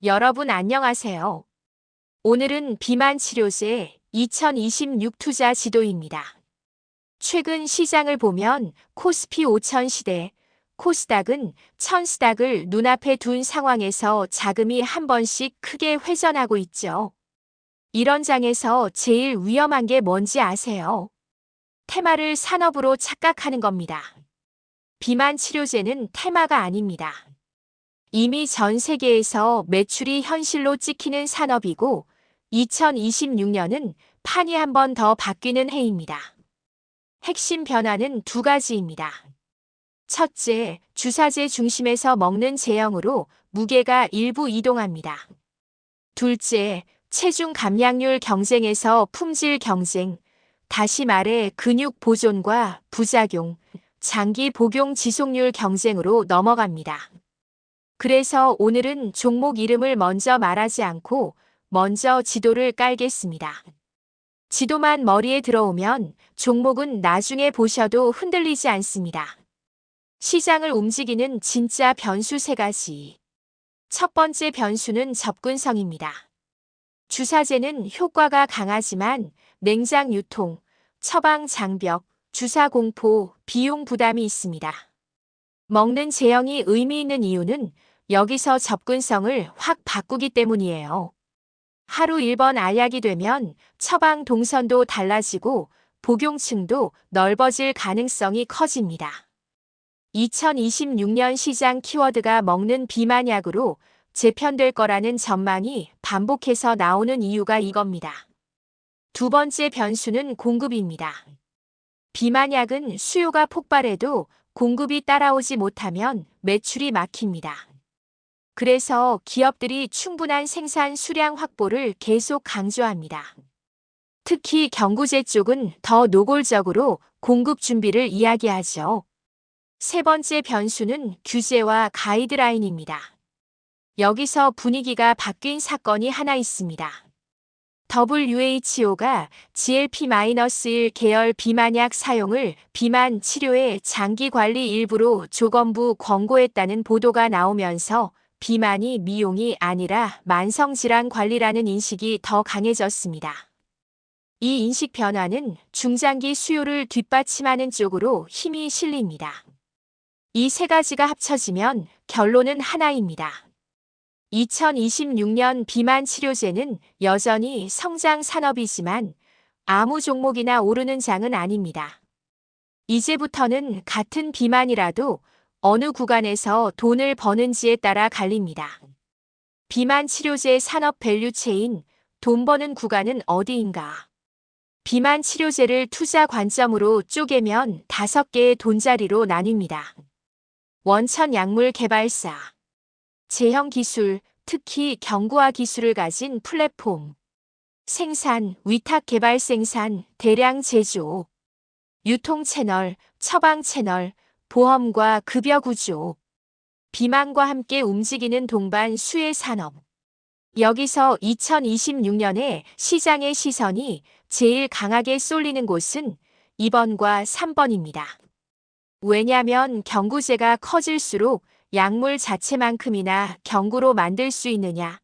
여러분 안녕하세요. 오늘은 비만 치료제 2026 투자 지도입니다. 최근 시장을 보면 코스피 5000 시대, 코스닥은 1000스닥을 눈앞에 둔 상황에서 자금이 한 번씩 크게 회전하고 있죠. 이런 장에서 제일 위험한 게 뭔지 아세요? 테마를 산업으로 착각하는 겁니다. 비만 치료제는 테마가 아닙니다. 이미 전 세계에서 매출이 현실로 찍히는 산업이고 2026년은 판이 한 번 더 바뀌는 해입니다. 핵심 변화는 두 가지입니다. 첫째, 주사제 중심에서 먹는 제형으로 무게가 일부 이동합니다. 둘째, 체중 감량률 경쟁에서 품질 경쟁, 다시 말해 근육 보존과 부작용, 장기 복용 지속률 경쟁으로 넘어갑니다. 그래서 오늘은 종목 이름을 먼저 말하지 않고 먼저 지도를 깔겠습니다. 지도만 머리에 들어오면 종목은 나중에 보셔도 흔들리지 않습니다. 시장을 움직이는 진짜 변수 세 가지. 첫 번째 변수는 접근성입니다. 주사제는 효과가 강하지만 냉장 유통, 처방 장벽, 주사 공포, 비용 부담이 있습니다. 먹는 제형이 의미 있는 이유는 여기서 접근성을 확 바꾸기 때문이에요. 하루 1번 알약이 되면 처방 동선도 달라지고 복용층도 넓어질 가능성이 커집니다. 2026년 시장 키워드가 먹는 비만약으로 재편될 거라는 전망이 반복해서 나오는 이유가 이겁니다. 두 번째 변수는 공급입니다. 비만약은 수요가 폭발해도 공급이 따라오지 못하면 매출이 막힙니다. 그래서 기업들이 충분한 생산 수량 확보를 계속 강조합니다. 특히 경구제 쪽은 더 노골적으로 공급 준비를 이야기하죠. 세 번째 변수는 규제와 가이드라인입니다. 여기서 분위기가 바뀐 사건이 하나 있습니다. WHO가 GLP-1 계열 비만약 사용을 비만 치료의 장기 관리 일부로 조건부 권고했다는 보도가 나오면서 비만이 미용이 아니라 만성질환 관리라는 인식이 더 강해졌습니다. 이 인식 변화는 중장기 수요를 뒷받침하는 쪽으로 힘이 실립니다. 이 세 가지가 합쳐지면 결론은 하나입니다. 2026년 비만 치료제는 여전히 성장 산업이지만 아무 종목이나 오르는 장은 아닙니다. 이제부터는 같은 비만이라도 어느 구간에서 돈을 버는지에 따라 갈립니다. 비만 치료제 산업 밸류체인 돈 버는 구간은 어디인가? 비만 치료제를 투자 관점으로 쪼개면 5개의 돈자리로 나뉩니다. 원천 약물 개발사, 제형 기술, 특히 경구화 기술을 가진 플랫폼, 생산, 위탁 개발 생산, 대량 제조, 유통 채널, 처방 채널, 보험과 급여 구조, 비만과 함께 움직이는 동반 수혜 산업. 여기서 2026년에 시장의 시선이 제일 강하게 쏠리는 곳은 2번과 3번입니다. 왜냐하면 경구제가 커질수록 약물 자체만큼이나 경구로 만들 수 있느냐,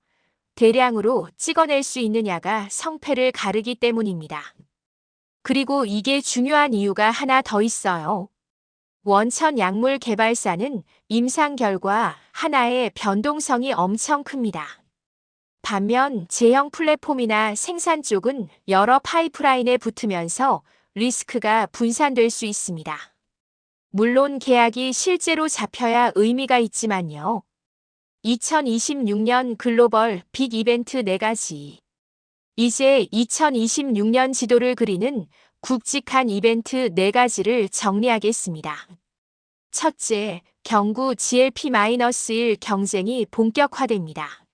대량으로 찍어낼 수 있느냐가 성패를 가르기 때문입니다. 그리고 이게 중요한 이유가 하나 더 있어요. 원천 약물 개발사는 임상 결과 하나의 변동성이 엄청 큽니다. 반면 제형 플랫폼이나 생산 쪽은 여러 파이프라인에 붙으면서 리스크가 분산될 수 있습니다. 물론 계약이 실제로 잡혀야 의미가 있지만요. 2026년 글로벌 빅 이벤트 4가지. 이제 2026년 지도를 그리는 굵직한 이벤트 4가지를 정리하겠습니다. 첫째, 경구 GLP-1 경쟁이 본격화됩니다.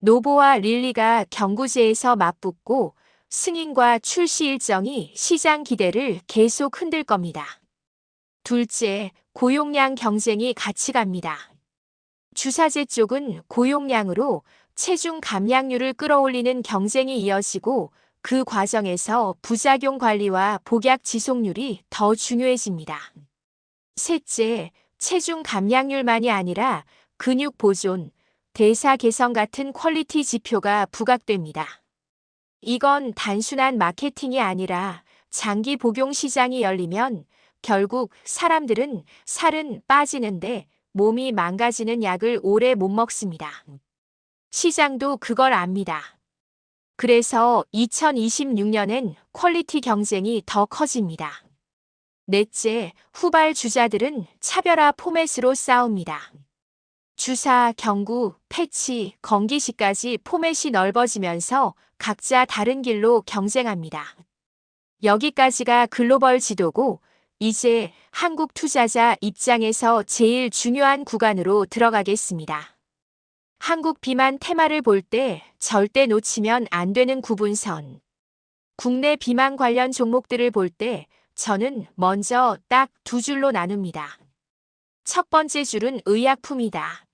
노보와 릴리가 경구제에서 맞붙고 승인과 출시 일정이 시장 기대를 계속 흔들 겁니다. 둘째, 고용량 경쟁이 같이 갑니다. 주사제 쪽은 고용량으로 체중 감량률을 끌어올리는 경쟁이 이어지고 그 과정에서 부작용 관리와 복약 지속률이 더 중요해집니다. 셋째, 체중 감량률만이 아니라 근육 보존, 대사 개선 같은 퀄리티 지표가 부각됩니다. 이건 단순한 마케팅이 아니라 장기 복용 시장이 열리면 결국 사람들은 살은 빠지는데 몸이 망가지는 약을 오래 못 먹습니다. 시장도 그걸 압니다. 그래서 2026년엔 퀄리티 경쟁이 더 커집니다. 넷째, 후발 주자들은 차별화 포맷으로 싸웁니다. 주사, 경구, 패치, 건기시까지 포맷이 넓어지면서 각자 다른 길로 경쟁합니다. 여기까지가 글로벌 지도고 이제 한국 투자자 입장에서 제일 중요한 구간으로 들어가겠습니다. 한국 비만 테마를 볼 때 절대 놓치면 안 되는 구분선. 국내 비만 관련 종목들을 볼 때 저는 먼저 딱 두 줄로 나눕니다. 첫 번째 줄은 의약품이다.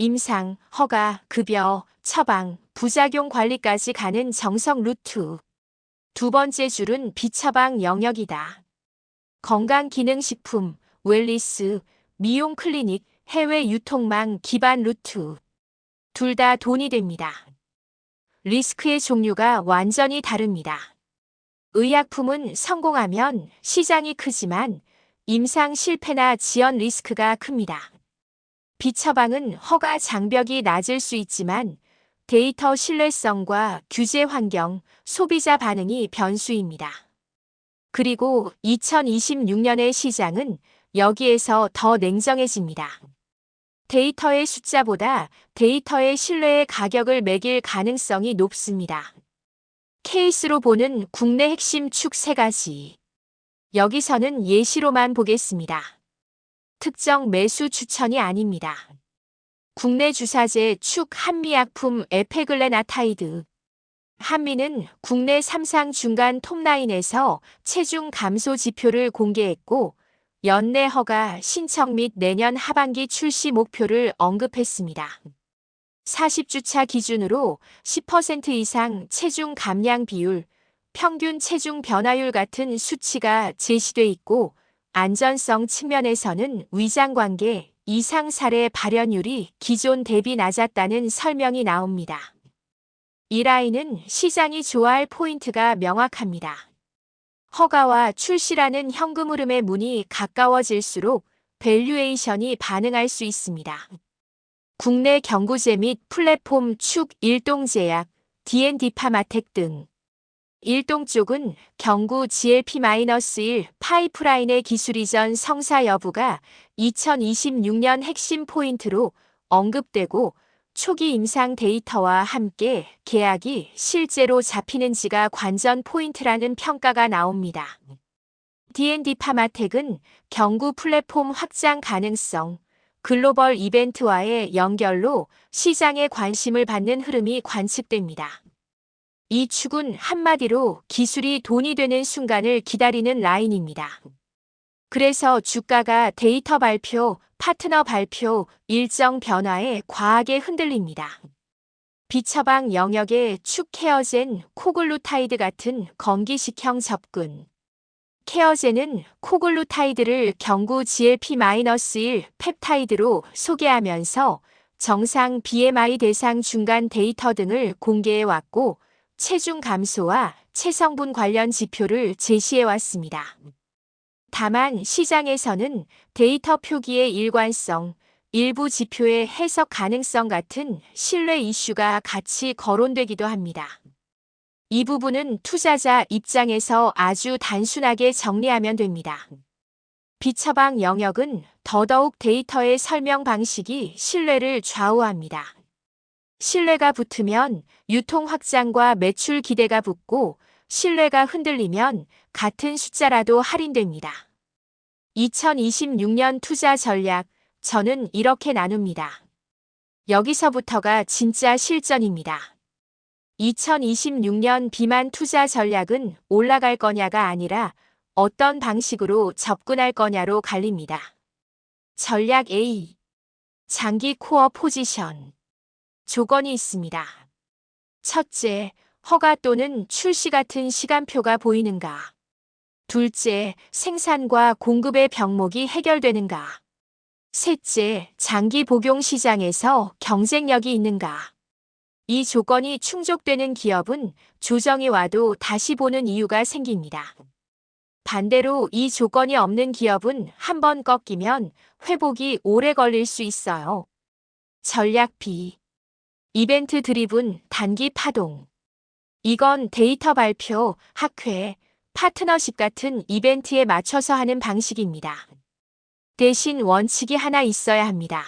임상, 허가, 급여, 처방, 부작용 관리까지 가는 정석 루트. 두 번째 줄은 비처방 영역이다. 건강기능식품, 웰니스, 미용 클리닉, 해외 유통망 기반 루트. 둘 다 돈이 됩니다. 리스크의 종류가 완전히 다릅니다. 의약품은 성공하면 시장이 크지만 임상 실패나 지연 리스크가 큽니다. 비처방은 허가 장벽이 낮을 수 있지만 데이터 신뢰성과 규제 환경, 소비자 반응이 변수입니다. 그리고 2026년의 시장은 여기에서 더 냉정해집니다. 데이터의 숫자보다 데이터의 신뢰의 가격을 매길 가능성이 높습니다. 케이스로 보는 국내 핵심 축 3가지. 여기서는 예시로만 보겠습니다. 특정 매수 추천이 아닙니다. 국내 주사제 축 한미약품 에페글레나타이드. 한미는 국내 3상 중간 톱라인에서 체중 감소 지표를 공개했고 연내 허가 신청 및 내년 하반기 출시 목표를 언급했습니다. 40주차 기준으로 10% 이상 체중 감량 비율, 평균 체중 변화율 같은 수치가 제시돼 있고 안전성 측면에서는 위장관계 이상 사례 발현율이 기존 대비 낮았다는 설명이 나옵니다. 이 라인은 시장이 좋아할 포인트가 명확합니다. 허가와 출시라는 현금 흐름의 문이 가까워질수록 밸류에이션이 반응할 수 있습니다. 국내 경구제 및 플랫폼 축 일동제약, D&D파마텍 등. 일동 쪽은 경구 GLP-1 파이프라인의 기술 이전 성사 여부가 2026년 핵심 포인트로 언급되고 초기 임상 데이터와 함께 계약이 실제로 잡히는지가 관전 포인트라는 평가가 나옵니다. D&D파마텍은 경구 플랫폼 확장 가능성, 글로벌 이벤트와의 연결로 시장에 관심을 받는 흐름이 관측됩니다. 이 축은 한마디로 기술이 돈이 되는 순간을 기다리는 라인입니다. 그래서 주가가 데이터 발표, 파트너 발표, 일정 변화에 과하게 흔들립니다. 비처방 영역의 축 케어젠, 코글루타이드 같은 건기식형 접근. 케어젠은 코글루타이드를 경구 GLP-1 펩타이드로 소개하면서 정상 BMI 대상 중간 데이터 등을 공개해왔고 체중 감소와 체성분 관련 지표를 제시해왔습니다. 다만 시장에서는 데이터 표기의 일관성, 일부 지표의 해석 가능성 같은 신뢰 이슈가 같이 거론되기도 합니다. 이 부분은 투자자 입장에서 아주 단순하게 정리하면 됩니다. 비처방 영역은 더더욱 데이터의 설명 방식이 신뢰를 좌우합니다. 신뢰가 붙으면 유통 확장과 매출 기대가 붙고 신뢰가 흔들리면 같은 숫자라도 할인됩니다. 2026년 투자 전략, 저는 이렇게 나눕니다. 여기서부터가 진짜 실전입니다. 2026년 비만 투자 전략은 올라갈 거냐가 아니라 어떤 방식으로 접근할 거냐로 갈립니다. 전략 A. 장기 코어 포지션. 조건이 있습니다. 첫째, 허가 또는 출시 같은 시간표가 보이는가. 둘째, 생산과 공급의 병목이 해결되는가. 셋째, 장기 복용 시장에서 경쟁력이 있는가? 이 조건이 충족되는 기업은 조정이 와도 다시 보는 이유가 생깁니다. 반대로 이 조건이 없는 기업은 한번 꺾이면 회복이 오래 걸릴 수 있어요. 전략 B. 이벤트 드리븐 단기 파동. 이건 데이터 발표, 학회, 파트너십 같은 이벤트에 맞춰서 하는 방식입니다. 대신 원칙이 하나 있어야 합니다.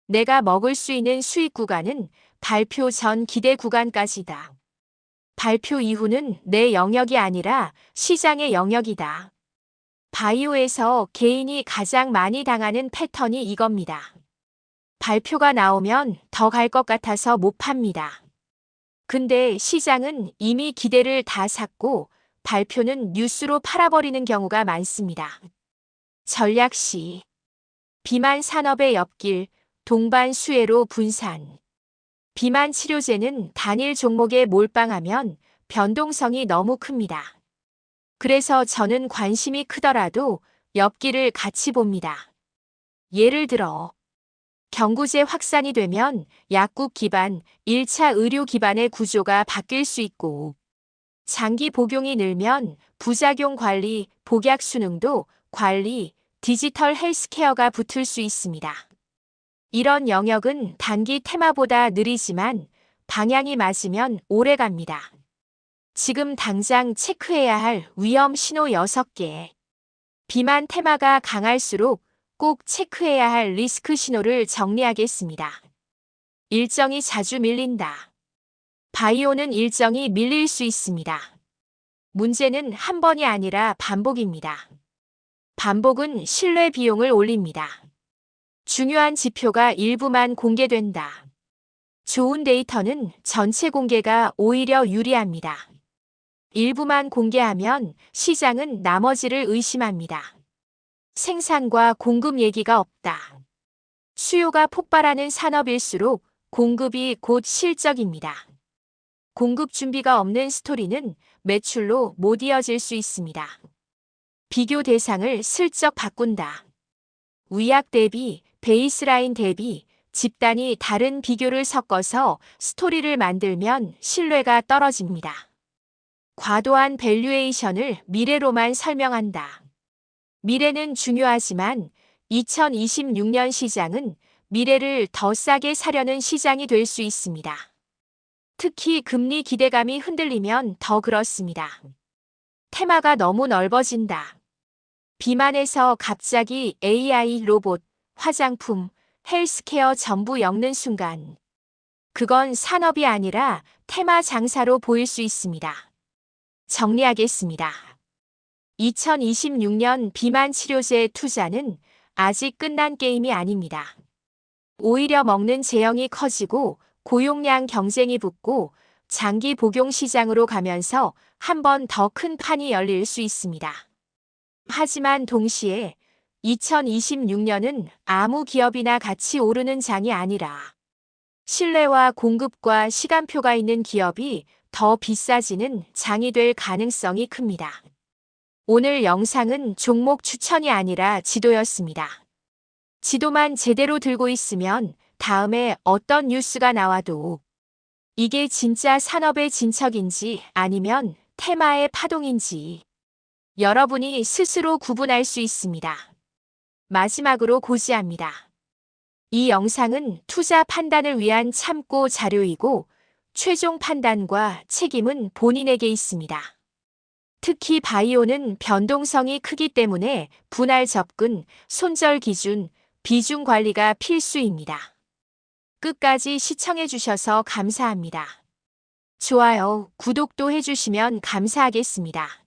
내가 먹을 수 있는 수익 구간은 발표 전 기대 구간까지다. 발표 이후는 내 영역이 아니라 시장의 영역이다. 바이오에서 개인이 가장 많이 당하는 패턴이 이겁니다. 발표가 나오면 더 갈 것 같아서 못 팝니다. 근데 시장은 이미 기대를 다 샀고 발표는 뉴스로 팔아버리는 경우가 많습니다. 전략 C. 비만 산업의 옆길, 동반 수혜로 분산. 비만 치료제는 단일 종목에 몰빵하면 변동성이 너무 큽니다. 그래서 저는 관심이 크더라도 옆길을 같이 봅니다. 예를 들어 경구제 확산이 되면 약국 기반, 1차 의료 기반의 구조가 바뀔 수 있고 장기 복용이 늘면 부작용 관리, 복약 수능도 관리, 디지털 헬스케어가 붙을 수 있습니다. 이런 영역은 단기 테마보다 느리지만 방향이 맞으면 오래 갑니다. 지금 당장 체크해야 할 위험 신호 6개. 비만 테마가 강할수록 꼭 체크해야 할 리스크 신호를 정리하겠습니다. 일정이 자주 밀린다. 바이오는 일정이 밀릴 수 있습니다. 문제는 한 번이 아니라 반복입니다. 반복은 신뢰 비용을 올립니다. 중요한 지표가 일부만 공개된다. 좋은 데이터는 전체 공개가 오히려 유리합니다. 일부만 공개하면 시장은 나머지를 의심합니다. 생산과 공급 얘기가 없다. 수요가 폭발하는 산업일수록 공급이 곧 실적입니다. 공급 준비가 없는 스토리는 매출로 못 이어질 수 있습니다. 비교 대상을 슬쩍 바꾼다. 위약 대비, 베이스라인 대비, 집단이 다른 비교를 섞어서 스토리를 만들면 신뢰가 떨어집니다. 과도한 밸류에이션을 미래로만 설명한다. 미래는 중요하지만 2026년 시장은 미래를 더 싸게 사려는 시장이 될 수 있습니다. 특히 금리 기대감이 흔들리면 더 그렇습니다. 테마가 너무 넓어진다. 비만에서 갑자기 AI, 로봇, 화장품, 헬스케어 전부 엮는 순간 그건 산업이 아니라 테마 장사로 보일 수 있습니다. 정리하겠습니다. 2026년 비만 치료제 투자는 아직 끝난 게임이 아닙니다. 오히려 먹는 제형이 커지고 고용량 경쟁이 붙고 장기 복용 시장으로 가면서 한 번 더 큰 판이 열릴 수 있습니다. 하지만 동시에 2026년은 아무 기업이나 같이 오르는 장이 아니라 신뢰와 공급과 시간표가 있는 기업이 더 비싸지는 장이 될 가능성이 큽니다. 오늘 영상은 종목 추천이 아니라 지도였습니다. 지도만 제대로 들고 있으면 다음에 어떤 뉴스가 나와도 이게 진짜 산업의 진척인지 아니면 테마의 파동인지 여러분이 스스로 구분할 수 있습니다. 마지막으로 고지합니다. 이 영상은 투자 판단을 위한 참고 자료이고 최종 판단과 책임은 본인에게 있습니다. 특히 바이오는 변동성이 크기 때문에 분할 접근, 손절 기준, 비중 관리가 필수입니다. 끝까지 시청해주셔서 감사합니다. 좋아요, 구독도 해주시면 감사하겠습니다.